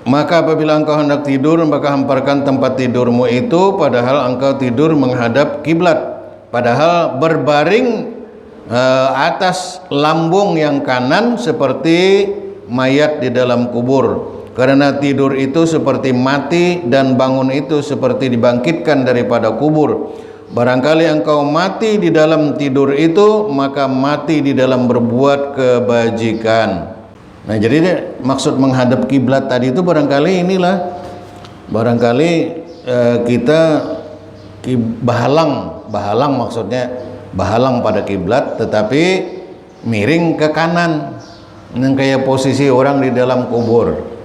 Maka apabila engkau hendak tidur, maka hamparkan tempat tidurmu itu padahal engkau tidur menghadap kiblat, padahal berbaring atas lambung yang kanan seperti mayat di dalam kubur. Karena tidur itu seperti mati dan bangun itu seperti dibangkitkan daripada kubur. Barangkali engkau mati di dalam tidur itu, maka mati di dalam berbuat kebajikan. Nah, jadi maksud menghadap kiblat tadi itu barangkali inilah, barangkali kita bahalang maksudnya bahalang pada kiblat, tetapi miring ke kanan, yang kayak posisi orang di dalam kubur.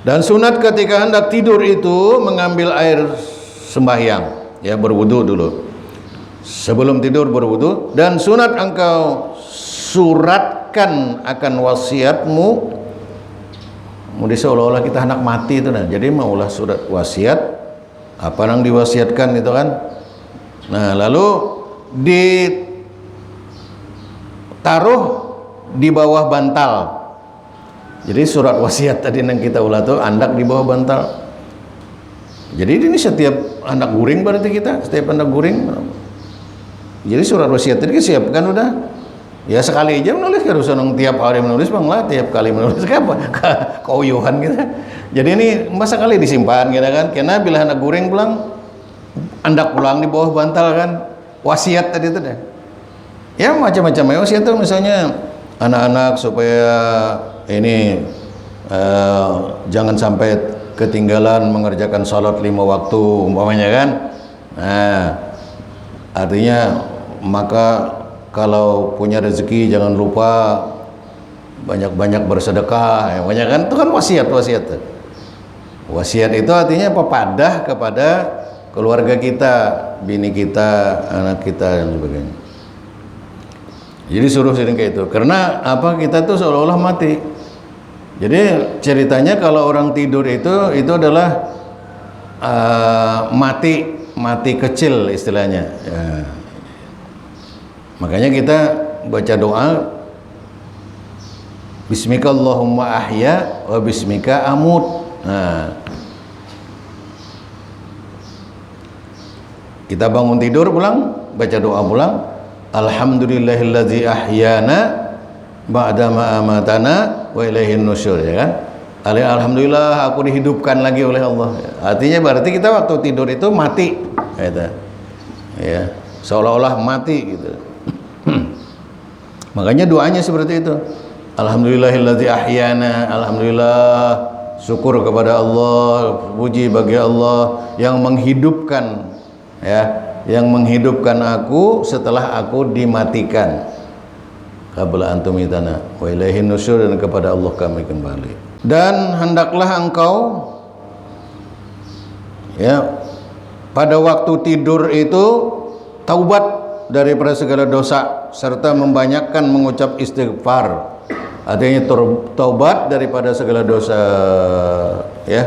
Dan sunat ketika hendak tidur itu mengambil air sembahyang, ya, berwudu dulu. Sebelum tidur berwudu, dan sunat engkau suratkan akan wasiatmu. Mudi seolah-olah kita hendak mati itu, nah. Jadi maulah surat wasiat, apa yang diwasiatkan itu kan. Nah, lalu ditaruh di bawah bantal. Jadi surat wasiat tadi yang kita ulah tuh andak di bawah bantal. Jadi ini setiap anak guring berarti kita, setiap anak guring. Jadi surat wasiat tadi siapkan udah. Ya sekali aja menulis, kan usah tiap hari menulis, bang lah tiap kali menulis apa keuyuhan gitu. Jadi ini masa kali disimpan gitu kan, karena bila anak guring pulang andak pulang di bawah bantal kan wasiat tadi itu deh. Ya macam-macam ya wasiat tuh, misalnya anak-anak supaya ini jangan sampai ketinggalan mengerjakan sholat 5 waktu umpamanya kan. Nah, artinya maka kalau punya rezeki jangan lupa banyak-banyak bersedekah, ya, banyak kan, itu kan wasiat. Wasiat itu artinya pepadah kepada keluarga kita, bini kita, anak kita dan sebagainya. Jadi suruh sering kayak itu. Karena apa, kita tuh seolah-olah mati. Jadi ceritanya kalau orang tidur itu adalah mati kecil istilahnya. Ya. Makanya kita baca doa Bismika Allahumma ahya wa bismika amut. Nah, kita bangun tidur pulang baca doa pulang, Alhamdulillahilladzi ahyana ba'da ma amatana wa ilaihin nusyur, ya kan? Alhamdulillah aku dihidupkan lagi oleh Allah. Artinya berarti kita waktu tidur itu mati, gitu. Ya, seolah-olah mati gitu. Makanya doanya seperti itu. Alhamdulillahilladzi ahyana, alhamdulillah, syukur kepada Allah, puji bagi Allah yang menghidupkan, ya, yang menghidupkan aku setelah aku dimatikan. Qabla antumitana wa ilaihin nusyur, dan kepada Allah kami kembali. Dan hendaklah engkau, ya, pada waktu tidur itu taubat daripada segala dosa serta membanyakkan mengucap istighfar. Artinya taubat daripada segala dosa, ya.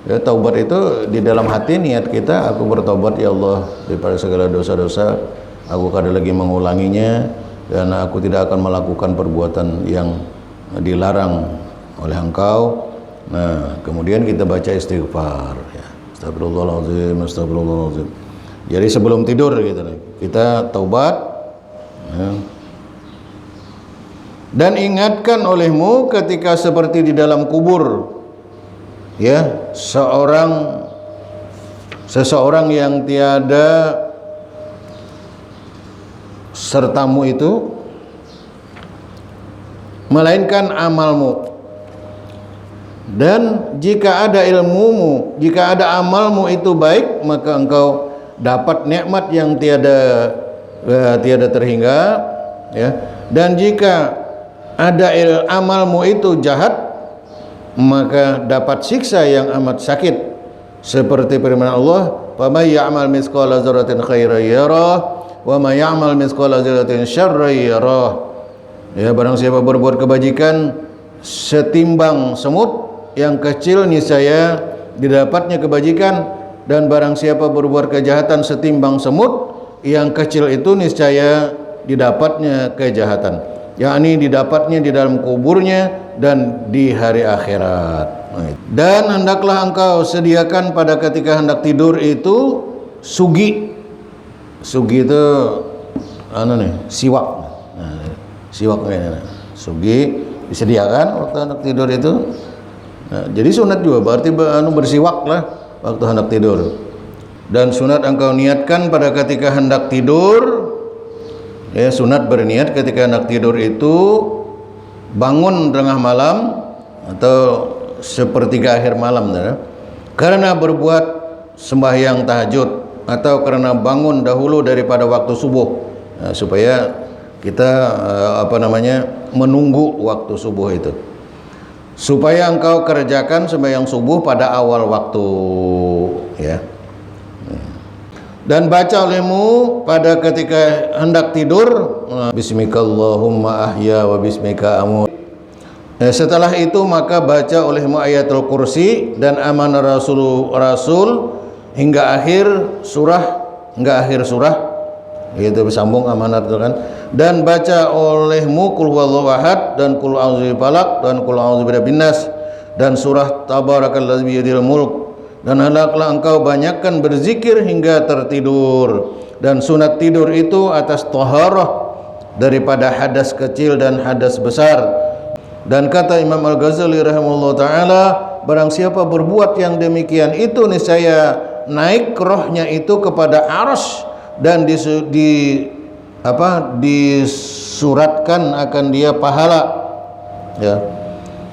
Ya, taubat itu di dalam hati niat kita, aku bertobat ya Allah daripada segala dosa-dosa, aku kada lagi mengulanginya dan aku tidak akan melakukan perbuatan yang dilarang oleh Engkau. Nah, kemudian kita baca istighfar, ya. Astagfirullahaladzim, astagfirullahaladzim. Jadi sebelum tidur gitu, kita taubat, ya. Dan ingatkan olehmu ketika seperti di dalam kubur, ya, seseorang yang tiada sertamu itu melainkan amalmu. Dan jika ada ilmumu, jika ada amalmu itu baik, maka engkau dapat nikmat yang tiada terhingga, ya. Dan jika ada amalmu itu jahat, maka dapat siksa yang amat sakit, seperti firman Allah, "Wa may ya'mal mithqala dzarratin khairan yarah wa may ya'mal mithqala dzarratin syarran yarah." Ya, barang siapa berbuat kebajikan setimbang semut yang kecil, niscaya didapatnya kebajikan, dan barang siapa berbuat kejahatan setimbang semut yang kecil itu niscaya didapatnya kejahatan. yakni didapatnya di dalam kuburnya dan di hari akhirat. Dan hendaklah engkau sediakan pada ketika hendak tidur itu sugi. Sugi itu siwak. Siwak ini. Sugi disediakan waktu hendak tidur itu. Jadi sunat juga berarti bersiwak lah waktu hendak tidur. Dan sunat engkau niatkan pada ketika hendak tidur. Ya, sunat berniat ketika hendak tidur itu bangun tengah malam atau sepertiga akhir malam, karena berbuat sembahyang tahajud atau karena bangun dahulu daripada waktu subuh, supaya kita menunggu waktu subuh itu, supaya engkau kerjakan sembahyang subuh pada awal waktu, ya. Dan baca olehmu pada ketika hendak tidur, Bismikallahumma ahya wa bismika amut. Setelah itu maka baca olehmu ayatul kursi dan amanah rasul hingga akhir surah, itu bersambung amanat itu kan. Dan baca olehmu qul huwallahu ahad dan qul a'udzu birabbil falaq dan qul a'udzu birabbin nas dan surah tabarakalladzi biyadihil mulk. Dan hendaklah engkau banyakkan berzikir hingga tertidur. Dan sunat tidur itu atas taharah daripada hadas kecil dan hadas besar. Dan kata Imam Al-Ghazali rahimahullah ta'ala, barang siapa berbuat yang demikian itu niscaya naik rohnya itu kepada arsy dan disuratkan akan dia pahala, ya,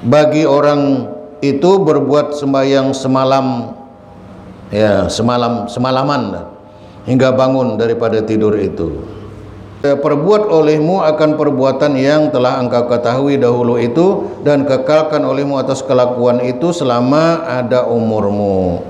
bagi orang itu berbuat sembahyang semalam, ya, semalaman hingga bangun daripada tidur itu. Perbuat olehmu akan perbuatan yang telah engkau ketahui dahulu itu dan kekalkan olehmu atas kelakuan itu selama ada umurmu.